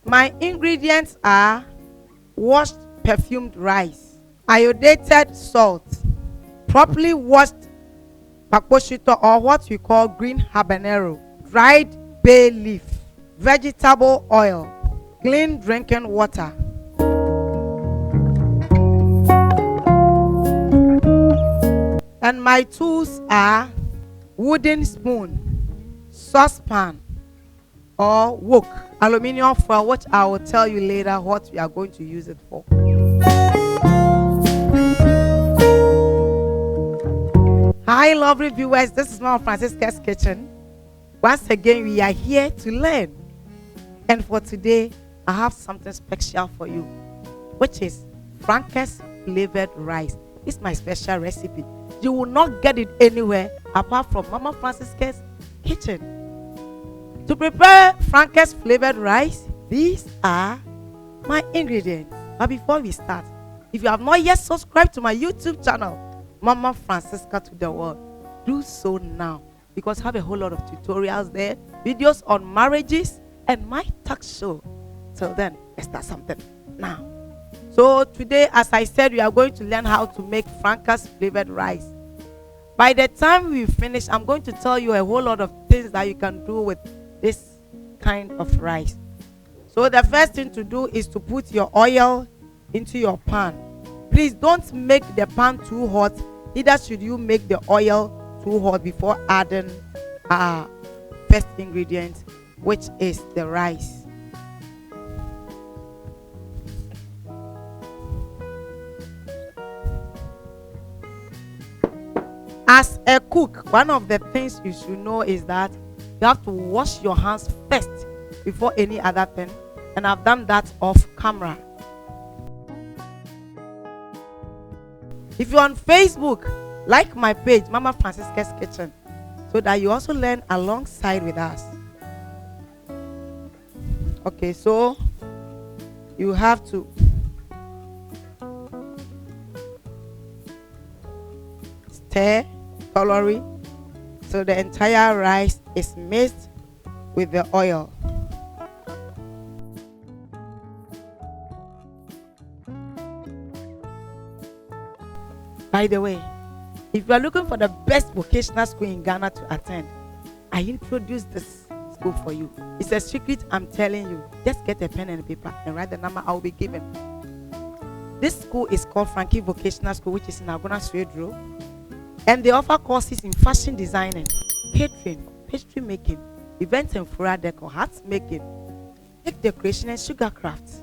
My ingredients are washed perfumed rice, iodinated salt, properly washed pakposhito or what we call green habanero, dried bay leaf, vegetable oil, clean drinking water. And my tools are wooden spoon, saucepan or wok, aluminium foil, which I will tell you later what we are going to use it for. Hi lovely viewers, this is Mama Francisca's Kitchen. Once again we are here to learn, and for today I have something special for you, which is FRANCA'S flavored rice. It's my special recipe. You will not get it anywhere apart from Mama Francisca's Kitchen. To prepare FRANCA'S flavored rice, these are my ingredients. But before we start, if you have not yet subscribed to my YouTube channel, Mama Francisca to the world, do so now, because I have a whole lot of tutorials there, videos on marriages and my talk show. So then, let's start something now. So today, as I said, we are going to learn how to make FRANCA'S flavored rice. By the time we finish, I'm going to tell you a whole lot of things that you can do with this kind of rice. So the first thing to do is to put your oil into your pan. Please don't make the pan too hot. Neither should you make the oil too hot before adding our first ingredient, which is the rice. As a cook, one of the things you should know is that you have to wash your hands first before any other thing, and I've done that off camera. If you're on Facebook, like my page, Mama Francisca's Kitchen, so that you also learn alongside with us. Okay, so you have to stir thoroughly so the entire rice is mixed with the oil. By the way, if you are looking for the best vocational school in Ghana to attend, I introduced this school for you. It's a secret, I'm telling you. Just get a pen and paper and write the number I will be given. This school is called Frankie Vocational School, which is in Agona Swedro. And they offer courses in fashion designing, catering, pastry making, events and floral decor, hat making, cake decoration, and sugar crafts.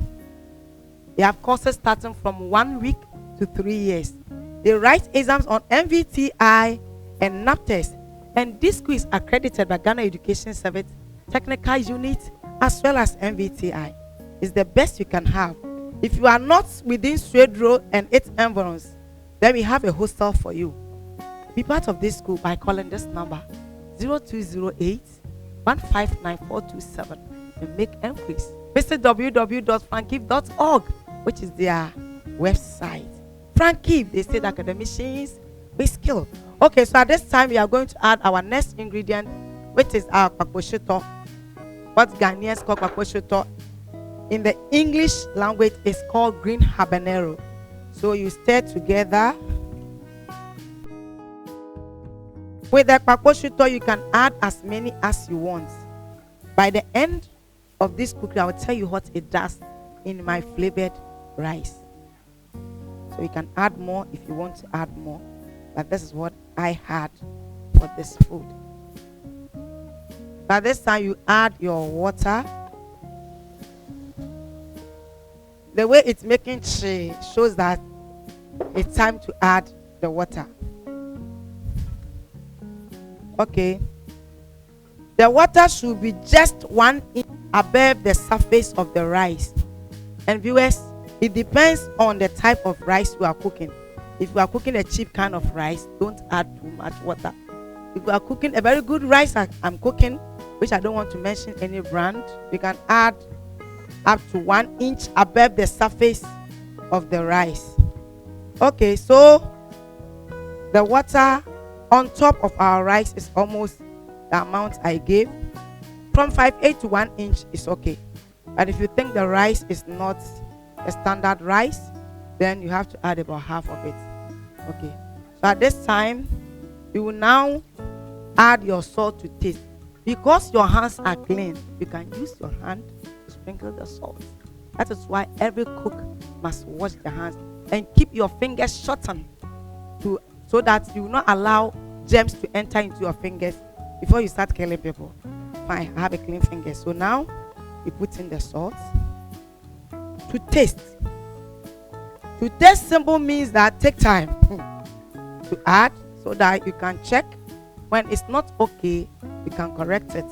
They have courses starting from 1 week to 3 years. They write exams on MVTI and NAPTES, and this school is accredited by Ghana Education Service Technical Unit as well as MVTI. It's the best you can have. If you are not within Swedro and its environs, then we have a hostel for you. Be part of this school by calling this number 0208 159 and make enquiries. Visit www.frankiv.org, which is their website. Frankiv, they say the academicians with skill. Okay, so at this time we are going to add our next ingredient, which is our pakposhito. What Ghanaians call pakposhito in the English language is called green habanero. So you stir together. With the pakposhito, you can add as many as you want. By the end of this cooking, I will tell you what it does in my flavored rice. So you can add more if you want to add more. But this is what I had for this food. By this time, you add your water. The way it's making chi shows that it's time to add the water. Okay, the water should be just 1 inch above the surface of the rice. And viewers, it depends on the type of rice you are cooking. If you are cooking a cheap kind of rice, don't add too much water. If you are cooking a very good rice like I'm cooking, which I don't want to mention any brand, you can add up to 1 inch above the surface of the rice. Okay, so the water on top of our rice is almost the amount I gave. From 5/8 to 1 inch is okay. But if you think the rice is not a standard rice, then you have to add about half of it. Okay. So at this time, you will now add your salt to taste. Because your hands are clean, you can use your hand to sprinkle the salt. That is why every cook must wash their hands and keep your fingers shortened so that you will not allow germs to enter into your fingers before you start killing people. Fine, I have a clean finger. So now you put in the salt to taste. To taste simple means that take time to add so that you can check. When it's not okay, you can correct it.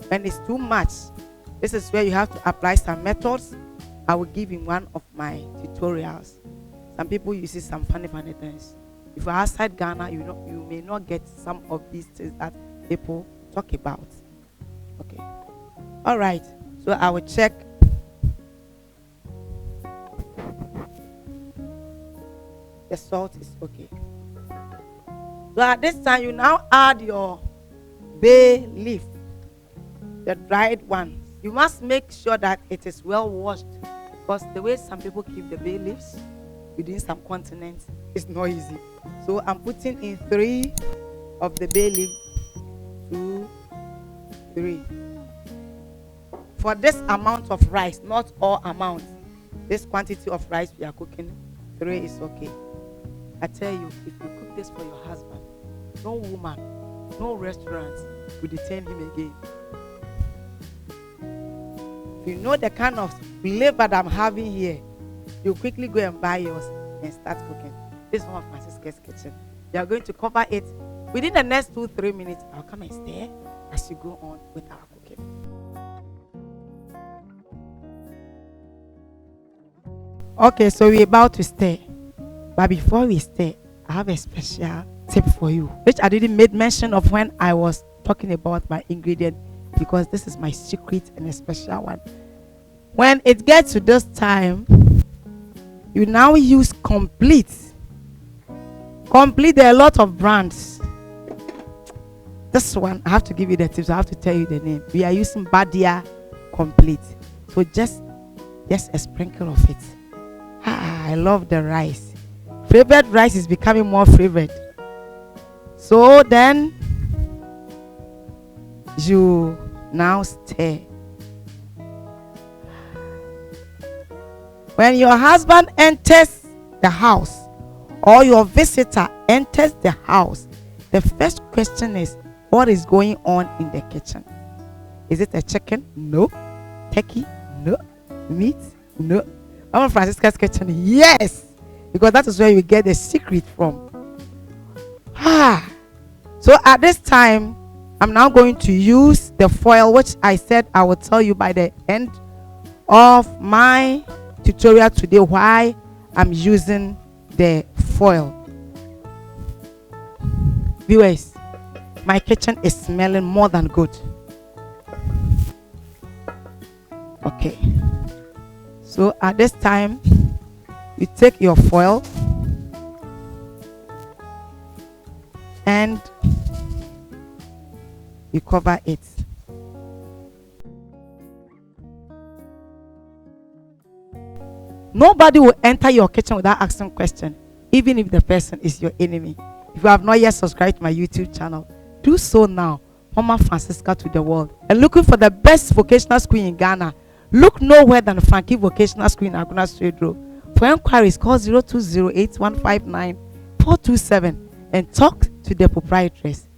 When it's too much, this is where you have to apply some methods I will give in one of my tutorials. Some people use some funny things. If you're outside Ghana, you may not get some of these things that people talk about. Okay. All right. So I will check. The salt is okay. So at this time, you now add your bay leaf, the dried one. You must make sure that it is well washed, because the way some people keep the bay leaves within some continents is not easy. So I'm putting in 3 of the bay leaf. 2, 3. For this amount of rice, not all amount, this quantity of rice we are cooking, 3 is okay. I tell you, if you cook this for your husband, no woman, no restaurant will detain him again. If you know the kind of flavor that I'm having here, you quickly go and buy yours and start cooking. This is one of Francisca's kitchen. You are going to cover it within the next 2-3 minutes. I'll come and stare as you go on with our cooking. Okay, so we're about to stir. But before we stir, I have a special tip for you, which I didn't make mention of when I was talking about my ingredient, because this is my secret and a special one. When it gets to this time, you now use Complete. Complete, there are a lot of brands. This one, I have to give you the tips. I have to tell you the name. We are using Badia Complete. So just a sprinkle of it. I love the rice. Flavored rice is becoming more flavored. So then you now stir. When your husband enters the house or your visitor enters the house, the first question is, what is going on in the kitchen? Is it a chicken? No. Turkey? No. Meat? No. Mama Francisca's kitchen? Yes. Because that is where you get the secret from. So at this time, I'm now going to use the foil, which I said I will tell you by the end of my tutorial today why I'm using the foil. Viewers, my kitchen is smelling more than good. Okay. So at this time, you take your foil and you cover it. Nobody will enter your kitchen without asking question, even if the person is your enemy. If you have not yet subscribed to my YouTube channel, do so now. Mama Francisca to the world. And looking for the best vocational school in Ghana, look nowhere than Frankie Vocational School in Aguna Straight Road. For inquiries, call 020-8159-427 and talk to the proprietress.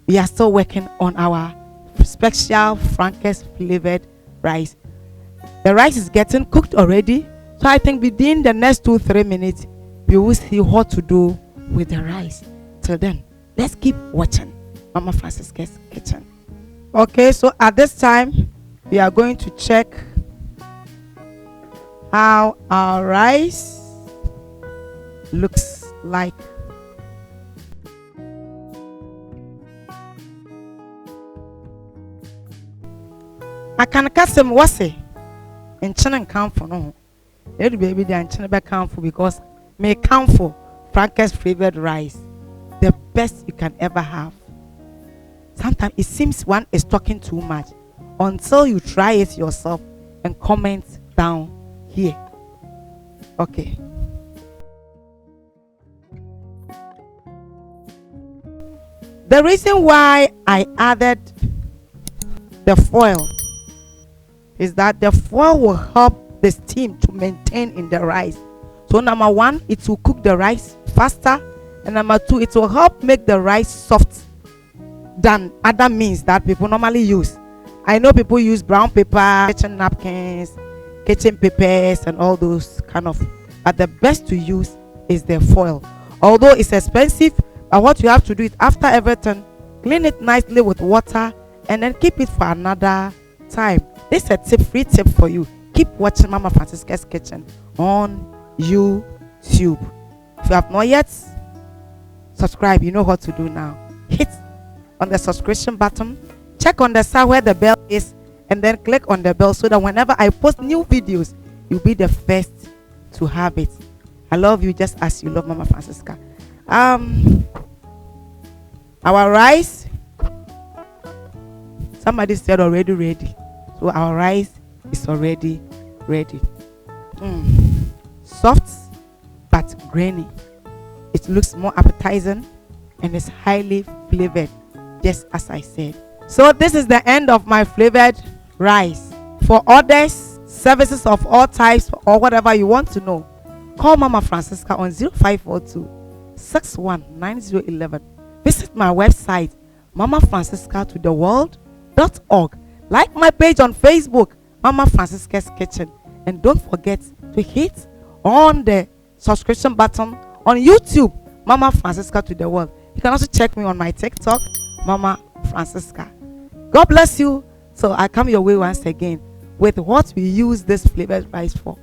We are still working on our special FRANCA'S flavored rice. The rice is getting cooked already, so I think within the next 2-3 minutes, we will see what to do with the rice. Till then, let's keep watching Mama Francisca's kitchen. Okay, so at this time, we are going to check how our rice looks like. I can cast him what's it in China count for no. Every baby they China back count for because may count for FRANCA'S flavored rice, the best you can ever have. Sometimes it seems one is talking too much until you try it yourself and comment down here. Okay. The reason why I added the foil is that the foil will help the steam to maintain in the rice. So number one, it will cook the rice faster, and number two, it will help make the rice soft than other means that people normally use. I know people use brown paper, kitchen napkins, kitchen papers, and all those kind of, but the best to use is the foil. Although it's expensive, but what you have to do is after everything, clean it nicely with water and then keep it for another time. This is a tip, free tip for you. Keep watching Mama Francisca's Kitchen on YouTube. If you have not yet subscribed, you know what to do now. Hit on the subscription button, check on the side where the bell is, and then click on the bell so that whenever I post new videos, you'll be the first to have it. I love you just as you love Mama Francisca. Our rice, somebody said already ready, so our rice is already ready. Soft but grainy. It looks more appetizing and is highly flavored, just as I said. So this is the end of my flavored rice. For orders, services of all types, or whatever you want to know, call Mama Francisca on 0542 619011. Visit my website, mamafranciscatotheworld.org. Like my page on Facebook, Mama Francisca's Kitchen. And don't forget to hit on the subscription button on YouTube, Mama Francisca to the World. You can also check me on my TikTok, Mama Francisca. God bless you. So I come your way once again with what we use this flavored rice for.